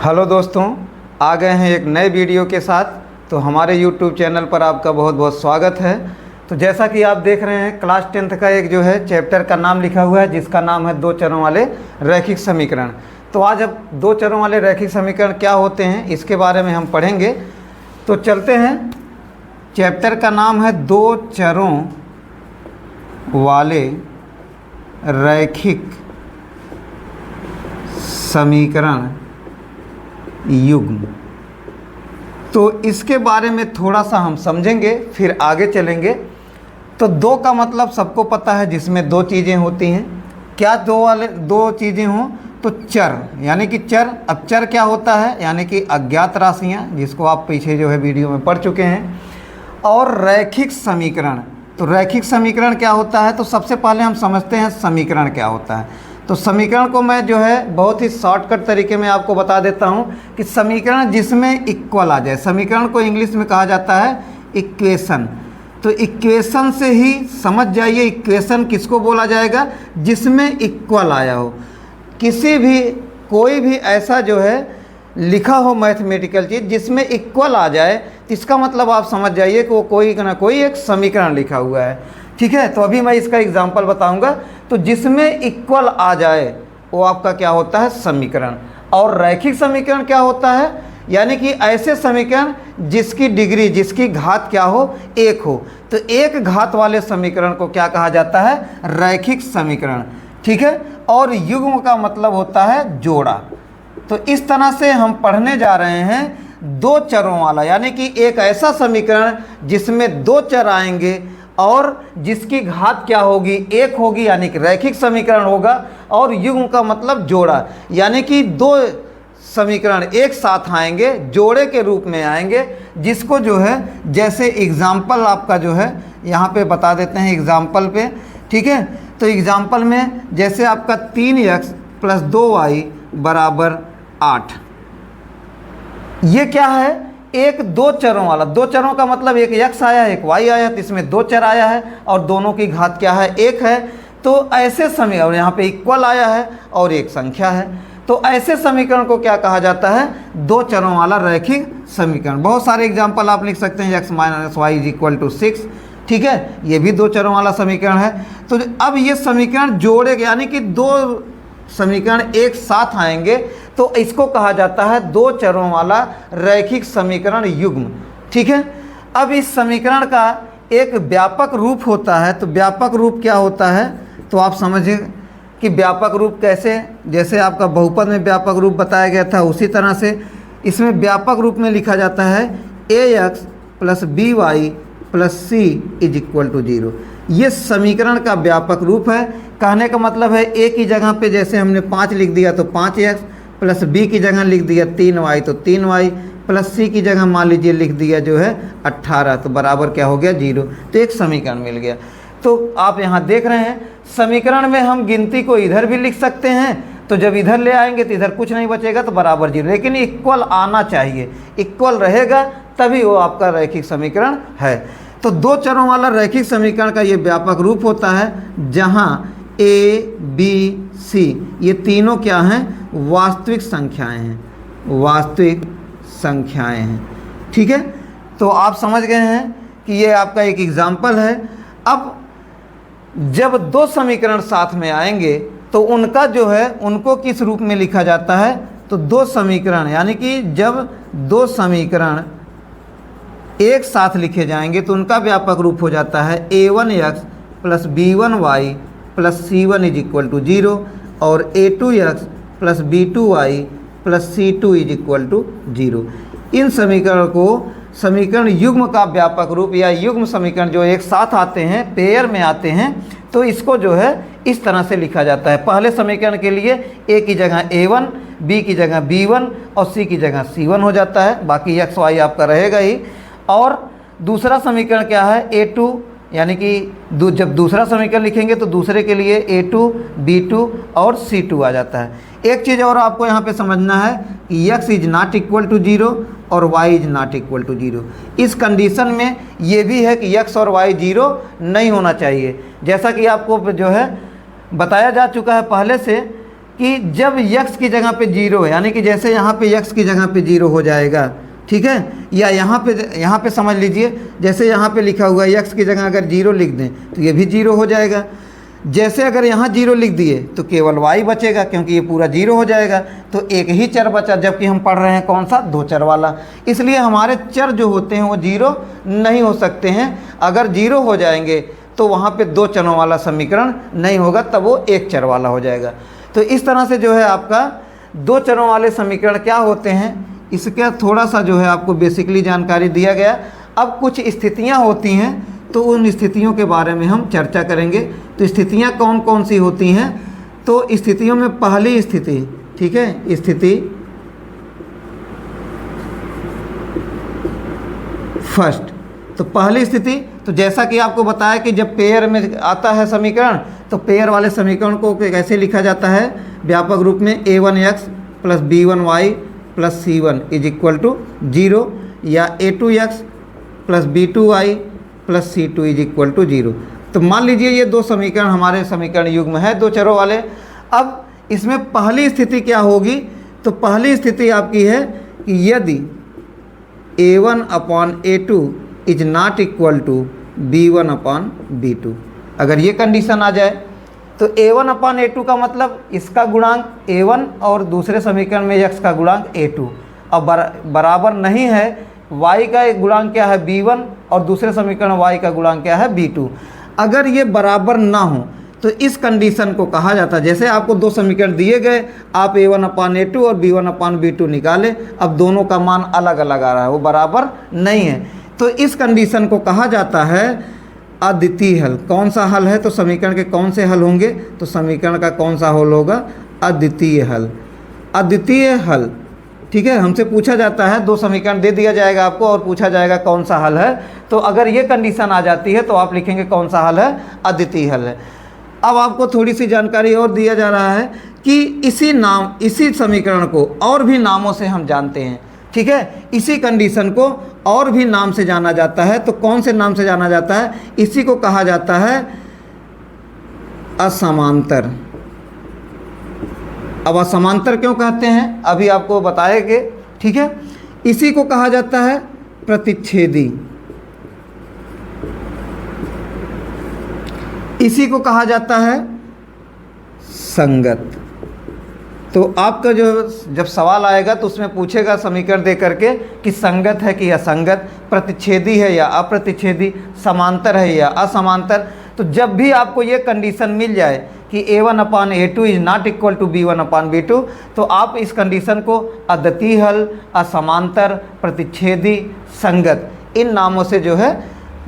Hello दोस्तों, आ गए हैं एक नए वीडियो के साथ। तो हमारे YouTube चैनल पर आपका बहुत बहुत स्वागत है। तो जैसा कि आप देख रहे हैं, क्लास 10th का एक जो है चैप्टर का नाम लिखा हुआ है, जिसका नाम है दो चरों वाले रैखिक समीकरण। तो आज अब दो चरों वाले रैखिक समीकरण क्या होते हैं इसके बारे में हम पढ़ेंगे। तो चलते हैं। चैप्टर का नाम है दो चरों वाले रैखिक समीकरण युग्म। तो इसके बारे में थोड़ा सा हम समझेंगे, फिर आगे चलेंगे। तो दो का मतलब सबको पता है, जिसमें दो चीज़ें होती हैं। क्या दो चीज़ें हों तो चर, यानी कि चर। अब चर क्या होता है, यानी कि अज्ञात राशियाँ, जिसको आप पीछे जो है वीडियो में पढ़ चुके हैं। और रैखिक समीकरण। तो रैखिक समीकरण क्या होता है, तो सबसे पहले हम समझते हैं समीकरण क्या होता है। तो समीकरण को मैं जो है बहुत ही शॉर्टकट तरीके में आपको बता देता हूँ कि समीकरण जिसमें इक्वल आ जाए। समीकरण को इंग्लिश में कहा जाता है इक्वेशन। तो इक्वेशन से ही समझ जाइए, इक्वेशन किसको बोला जाएगा, जिसमें इक्वल आया हो। कोई भी ऐसा जो है लिखा हो मैथमेटिकल चीज़ जिसमें इक्वल आ जाए, तो इसका मतलब आप समझ जाइए कि वो कोई ना कोई एक समीकरण लिखा हुआ है। ठीक है, तो अभी मैं इसका एग्जांपल बताऊंगा। तो जिसमें इक्वल आ जाए वो आपका क्या होता है, समीकरण। और रैखिक समीकरण क्या होता है, यानी कि ऐसे समीकरण जिसकी डिग्री, जिसकी घात क्या हो, एक हो। तो एक घात वाले समीकरण को क्या कहा जाता है, रैखिक समीकरण। ठीक है। और युग्म का मतलब होता है जोड़ा। तो इस तरह से हम पढ़ने जा रहे हैं दो चरों वाला, यानी कि एक ऐसा समीकरण जिसमें दो चर आएंगे और जिसकी घात क्या होगी, एक होगी, यानी कि रैखिक समीकरण होगा। और युग्म का मतलब जोड़ा, यानी कि दो समीकरण एक साथ आएंगे, जोड़े के रूप में आएंगे, जिसको जो है जैसे एग्जाम्पल आपका जो है यहाँ पे बता देते हैं एग्जाम्पल पे। ठीक है। तो एग्जाम्पल में जैसे आपका 3x + 2y = 8। ये क्या है, एक दो चरों वाला। दो चरों का मतलब एक x आया, एक y आया, तो इसमें दो चर आया है और दोनों की घात क्या है, एक है। तो ऐसे समीकरण, और यहाँ पे इक्वल आया है और एक संख्या है। तो ऐसे समीकरण को क्या कहा जाता है, दो चरों वाला रैखिक समीकरण। बहुत सारे एग्जाम्पल आप लिख सकते हैं, x - y = 6। ठीक है, ये भी दो चरों वाला समीकरण है। तो अब ये समीकरण जोड़े, यानी कि दो समीकरण एक साथ आएंगे, तो इसको कहा जाता है दो चरों वाला रैखिक समीकरण युग्म। ठीक है। अब इस समीकरण का एक व्यापक रूप होता है। तो व्यापक रूप क्या होता है, तो आप समझिए कि व्यापक रूप कैसे, जैसे आपका बहुपद में व्यापक रूप बताया गया था, उसी तरह से इसमें व्यापक रूप में लिखा जाता है ax + by + c = 0। ये समीकरण का व्यापक रूप है। कहने का मतलब है a की जगह पे जैसे हमने 5 लिख दिया तो 5x, + b की जगह लिख दिया 3y तो 3y, + c की जगह मान लीजिए लिख दिया जो है 18, तो बराबर क्या हो गया, 0। तो एक समीकरण मिल गया। तो आप यहाँ देख रहे हैं समीकरण में हम गिनती को इधर भी लिख सकते हैं। तो जब इधर ले आएंगे तो इधर कुछ नहीं बचेगा, तो बराबर 0। लेकिन इक्वल आना चाहिए, इक्वल रहेगा तभी वो आपका रैखिक समीकरण है। तो दो चरों वाला रैखिक समीकरण का ये व्यापक रूप होता है, जहाँ a, b, c ये तीनों क्या हैं, वास्तविक संख्याएं हैं। वास्तविक संख्याएं हैं। ठीक है। तो आप समझ गए हैं कि ये आपका एक एग्जाम्पल है। अब जब दो समीकरण साथ में आएंगे तो उनका जो है, उनको किस रूप में लिखा जाता है, तो दो समीकरण, यानी कि जब दो समीकरण एक साथ लिखे जाएंगे तो उनका व्यापक रूप हो जाता है a1x + b1y + c1 = 0 और a2x + b2y + c2 = 0। इन समीकरण को समीकरण युग्म का व्यापक रूप या युग्म समीकरण जो एक साथ आते हैं, पेयर में आते हैं, तो इसको जो है इस तरह से लिखा जाता है। पहले समीकरण के लिए a की जगह a1, b की जगह b1 और c की जगह c1 हो जाता है, बाकी x y आपका रहेगा ही। और दूसरा समीकरण क्या है, a2, यानी कि जब दूसरा समीकरण लिखेंगे तो दूसरे के लिए a2, b2 और c2 आ जाता है। एक चीज़ और आपको यहाँ पे समझना है कि x ≠ 0 और y ≠ 0। इस कंडीशन में ये भी है कि x और y 0 नहीं होना चाहिए। जैसा कि आपको जो है बताया जा चुका है पहले से कि जब यक्स की जगह पे जीरो है, यानी कि जैसे यहाँ पे यक्स की जगह पे जीरो हो जाएगा, ठीक है, या यहाँ पे समझ लीजिए जैसे यहाँ पे लिखा हुआ है यक्स की जगह अगर जीरो लिख दें तो ये भी जीरो हो जाएगा। जैसे अगर यहाँ जीरो लिख दिए तो केवल y बचेगा, क्योंकि ये पूरा जीरो हो जाएगा, तो एक ही चर बचा, जबकि हम पढ़ रहे हैं कौन सा, दो चर वाला। इसलिए हमारे चर जो होते हैं वो जीरो नहीं हो सकते हैं। अगर जीरो हो जाएंगे तो वहाँ पे दो चरों वाला समीकरण नहीं होगा, तब वो एक चर वाला हो जाएगा। तो इस तरह से जो है आपका दो चरों वाले समीकरण क्या होते हैं, इसका थोड़ा सा जो है आपको बेसिकली जानकारी दिया गया। अब कुछ स्थितियाँ होती हैं, तो उन स्थितियों के बारे में हम चर्चा करेंगे। तो स्थितियाँ कौन कौन सी होती हैं, तो स्थितियों में पहली स्थिति, ठीक है, स्थिति फर्स्ट। तो पहली स्थिति, तो जैसा कि आपको बताया कि जब पेयर में आता है समीकरण, तो पेयर वाले समीकरण को कैसे लिखा जाता है व्यापक रूप में, a1x plus b1y plus c1 is equal to 0, या a2x plus b2y plus c2 is equal to 0। तो मान लीजिए ये दो समीकरण हमारे समीकरण युग्म है, दो चरों वाले। अब इसमें पहली स्थिति क्या होगी, तो पहली स्थिति आपकी है कि यदि a1 upon a2 is not equal to b1 upon b2, अगर ये कंडीशन आ जाए तो a1 अपॉन a2 का मतलब इसका गुणांक a1 और दूसरे समीकरण में x का गुणांक a2, अब बराबर नहीं है, y का एक गुणांक क्या है b1 और दूसरे समीकरण y का गुणांक क्या है b2। अगर ये बराबर ना हो तो इस कंडीशन को कहा जाता है, जैसे आपको दो समीकरण दिए गए, आप a1 अपान a2 और b1 अपान b2 निकालें, अब दोनों का मान अलग अलग आ रहा है, वो बराबर नहीं है, तो इस कंडीशन को कहा जाता है अद्वितीय हल। कौन सा हल है, तो समीकरण के कौन से हल होंगे, तो समीकरण का कौन सा हल होगा, अद्वितीय हल। अद्वितीय हल, ठीक है, हमसे पूछा जाता है, दो समीकरण दे दिया जाएगा आपको और पूछा जाएगा कौन सा हल है, तो अगर ये कंडीशन आ जाती है तो आप लिखेंगे कौन सा हल है, अद्वितीय हल है। अब आपको थोड़ी सी जानकारी और दिया जा रहा है कि इसी समीकरण को और भी नामों से हम जानते हैं, ठीक है, इसी कंडीशन को और भी नाम से जाना जाता है। तो कौन से नाम से जाना जाता है, इसी को कहा जाता है असमांतर। अब असमांतर क्यों कहते हैं अभी आपको बताएंगे, ठीक है। इसी को कहा जाता है प्रतिच्छेदी, इसी को कहा जाता है संगत। तो आपका जो जब सवाल आएगा तो उसमें पूछेगा समीकरण दे करके कि संगत है कि असंगत, प्रतिच्छेदी है या अप्रतिच्छेदी, समांतर है या असमांतर। तो जब भी आपको ये कंडीशन मिल जाए कि a1 upon a2 is not equal to b1 upon b2, तो आप इस कंडीशन को अद्वितीय हल, असमांतर, प्रतिच्छेदी, संगत, इन नामों से जो है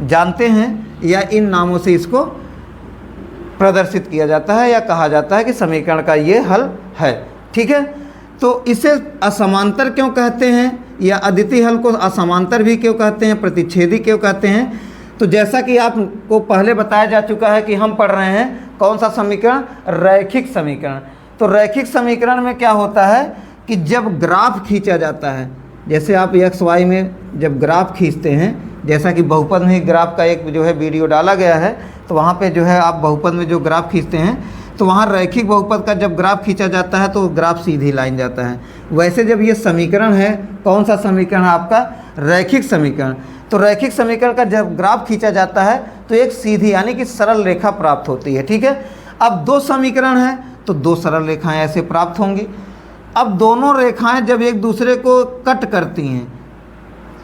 जानते हैं, या इन नामों से इसको प्रदर्शित किया जाता है या कहा जाता है कि समीकरण का ये हल है, ठीक है। तो इसे असमांतर क्यों कहते हैं, या अद्वितीय हल को असमांतर भी क्यों कहते हैं, प्रतिच्छेदी क्यों कहते हैं, तो जैसा कि आपको पहले बताया जा चुका है कि हम पढ़ रहे हैं कौन सा समीकरण, रैखिक समीकरण। तो रैखिक समीकरण में क्या होता है कि जब ग्राफ खींचा जाता है, जैसे आप एक्स वाई में जब ग्राफ खींचते हैं, जैसा कि बहुपद में ग्राफ का एक जो है वीडियो डाला गया है, तो वहाँ पे जो है आप बहुपद में जो ग्राफ खींचते हैं, तो वहाँ रैखिक बहुपद का जब ग्राफ खींचा जाता है तो ग्राफ सीधी लाइन जाता है। वैसे जब ये समीकरण है, कौन सा समीकरण है आपका, रैखिक समीकरण, तो रैखिक समीकरण का जब ग्राफ खींचा जाता है तो एक सीधी यानी कि सरल रेखा प्राप्त होती है, ठीक है। अब दो समीकरण हैं तो दो सरल रेखाएं ऐसे प्राप्त होंगी। अब दोनों रेखाएं जब एक दूसरे को कट करती हैं,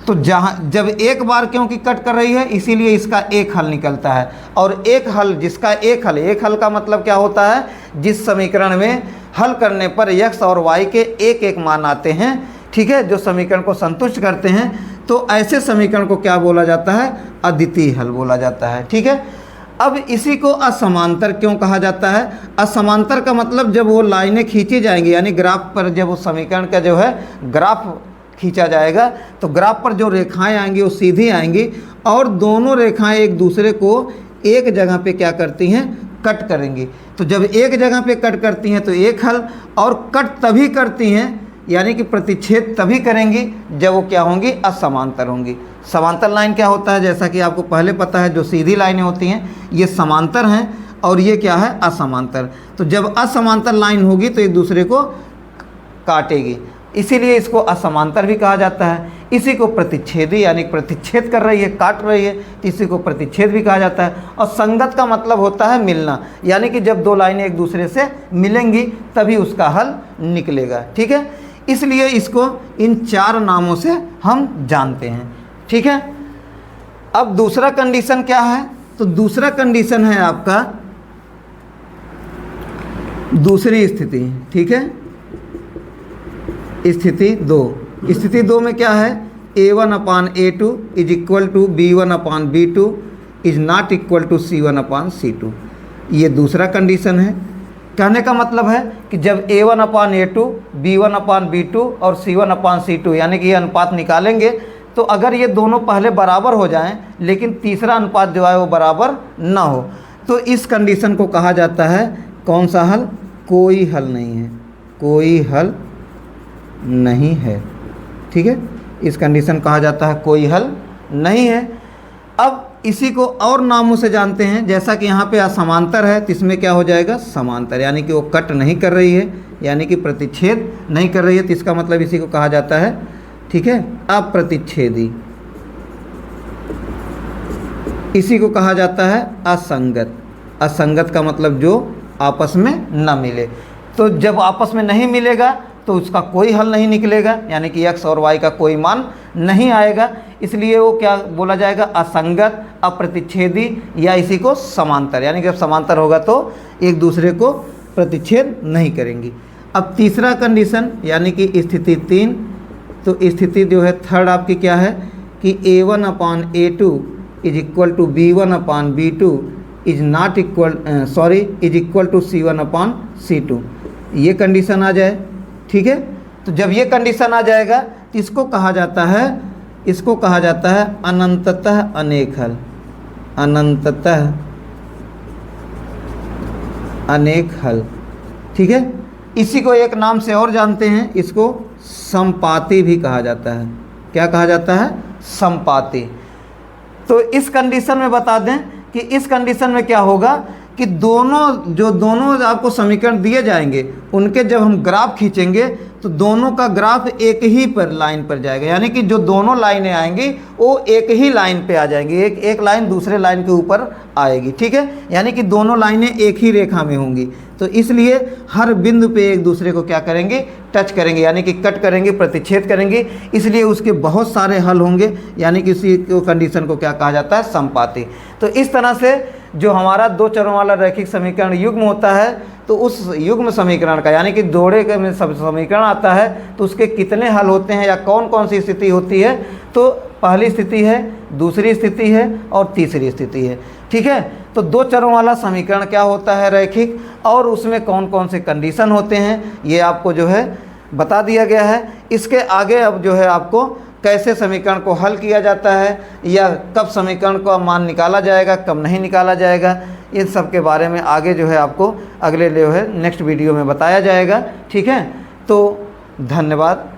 तो जब एक बार क्योंकि कट कर रही है इसीलिए इसका एक हल निकलता है, और एक हल जिसका एक हल का मतलब क्या होता है, जिस समीकरण में हल करने पर x और y के एक एक मान आते हैं, ठीक है, जो समीकरण को संतुष्ट करते हैं, तो ऐसे समीकरण को क्या बोला जाता है, अद्वितीय हल बोला जाता है, ठीक है। अब इसी को असमांतर क्यों कहा जाता है, असमांतर का मतलब जब वो लाइनें खींची जाएंगी, यानी ग्राफ पर जब उस समीकरण का जो है ग्राफ खींचा जाएगा, तो ग्राफ पर जो रेखाएं आएंगी वो सीधी आएंगी, और दोनों रेखाएं एक दूसरे को एक जगह पे क्या करती हैं, कट करेंगी। तो जब एक जगह पे कट करती हैं तो एक हल, और कट तभी करती हैं यानी कि प्रतिच्छेद तभी करेंगी जब वो क्या होंगी, असमांतर होंगी। समांतर लाइन क्या होता है, जैसा कि आपको पहले पता है, जो सीधी लाइनें होती हैं ये समांतर हैं, और ये क्या है, असमांतर। तो जब असमांतर लाइन होगी तो एक दूसरे को काटेगी, इसीलिए इसको असमांतर भी कहा जाता है। इसी को प्रतिच्छेदी यानी प्रतिच्छेद कर रही है, काट रही है, इसी को प्रतिच्छेद भी कहा जाता है। और संगत का मतलब होता है मिलना, यानी कि जब दो लाइनें एक दूसरे से मिलेंगी तभी उसका हल निकलेगा। ठीक है, इसलिए इसको इन 4 नामों से हम जानते हैं। ठीक है, अब दूसरा कंडीशन क्या है, तो दूसरा कंडीशन है आपका दूसरी स्थिति। ठीक है, स्थिति 2। स्थिति 2 में क्या है, A1/A2 is equal to B1/B2 is not equal to C1/C2। ये दूसरा कंडीशन है। कहने का मतलब है कि जब A1/A2, B1/B2 और C1/C2 यानी कि ये अनुपात निकालेंगे, तो अगर ये दोनों पहले बराबर हो जाएं लेकिन तीसरा अनुपात जो है वो बराबर ना हो, तो इस कंडीशन को कहा जाता है कौन सा हल, कोई हल नहीं है, कोई हल नहीं है। ठीक है, इस कंडीशन कहा जाता है कोई हल नहीं है। अब इसी को और नामों से जानते हैं, जैसा कि यहाँ पे असमांतर है तो इसमें क्या हो जाएगा, समांतर, यानी कि वो कट नहीं कर रही है, यानी कि प्रतिच्छेद नहीं कर रही है, तो इसका मतलब इसी को कहा जाता है, ठीक है, अप्रतिच्छेदी। इसी को कहा जाता है असंगत। असंगत का मतलब जो आपस में न मिले। तो जब आपस में नहीं मिलेगा तो उसका कोई हल नहीं निकलेगा, यानी कि x और y का कोई मान नहीं आएगा, इसलिए वो क्या बोला जाएगा, असंगत, अप्रतिच्छेदी या इसी को समांतर, यानी कि जब समांतर होगा तो एक दूसरे को प्रतिच्छेद नहीं करेंगी। अब तीसरा कंडीशन यानी कि स्थिति 3, तो स्थिति जो है थर्ड आपकी क्या है कि A1/A2 is equal to B1/B2 is not equal is equal to C1/C2। ये कंडीशन आ जाए। ठीक है, तो जब ये कंडीशन आ जाएगा तो इसको कहा जाता है, इसको कहा जाता है अनंततः अनेक हल। अनंततः अनेक हल। ठीक है, इसी को एक नाम से और जानते हैं, इसको समपाती भी कहा जाता है। क्या कहा जाता है, समपाती। तो इस कंडीशन में बता दें कि इस कंडीशन में क्या होगा कि दोनों आपको समीकरण दिए जाएंगे, उनके जब हम ग्राफ खींचेंगे तो दोनों का ग्राफ एक ही पर लाइन पर जाएगा, यानी कि जो दोनों लाइनें आएंगी वो एक ही लाइन पे आ जाएंगी, एक लाइन दूसरे लाइन के ऊपर आएगी। ठीक है, यानी कि दोनों लाइनें एक ही रेखा में होंगी, तो इसलिए हर बिंदु पे एक दूसरे को क्या करेंगे, टच करेंगे, यानी कि कट करेंगे, प्रतिच्छेद करेंगे, इसलिए उसके बहुत सारे हल होंगे, यानी कि इसी कंडीशन को क्या कहा जाता है, समपाती। तो इस तरह से जो हमारा 2 चरों वाला रैखिक समीकरण युग्म होता है, तो उस युग्म समीकरण का यानी कि जोड़े के में समीकरण आता है तो उसके कितने हल होते हैं या कौन कौन सी स्थिति होती है, तो पहली स्थिति है, दूसरी स्थिति है और तीसरी स्थिति है। ठीक है, तो 2 चरों वाला समीकरण क्या होता है रैखिक, और उसमें कौन कौन से कंडीशन होते हैं ये आपको जो है बता दिया गया है। इसके आगे अब जो है आपको कैसे समीकरण को हल किया जाता है या कब समीकरण का मान निकाला जाएगा, कब नहीं निकाला जाएगा, इन सब के बारे में आगे जो है आपको अगले जो है नेक्स्ट वीडियो में बताया जाएगा। ठीक है, तो धन्यवाद।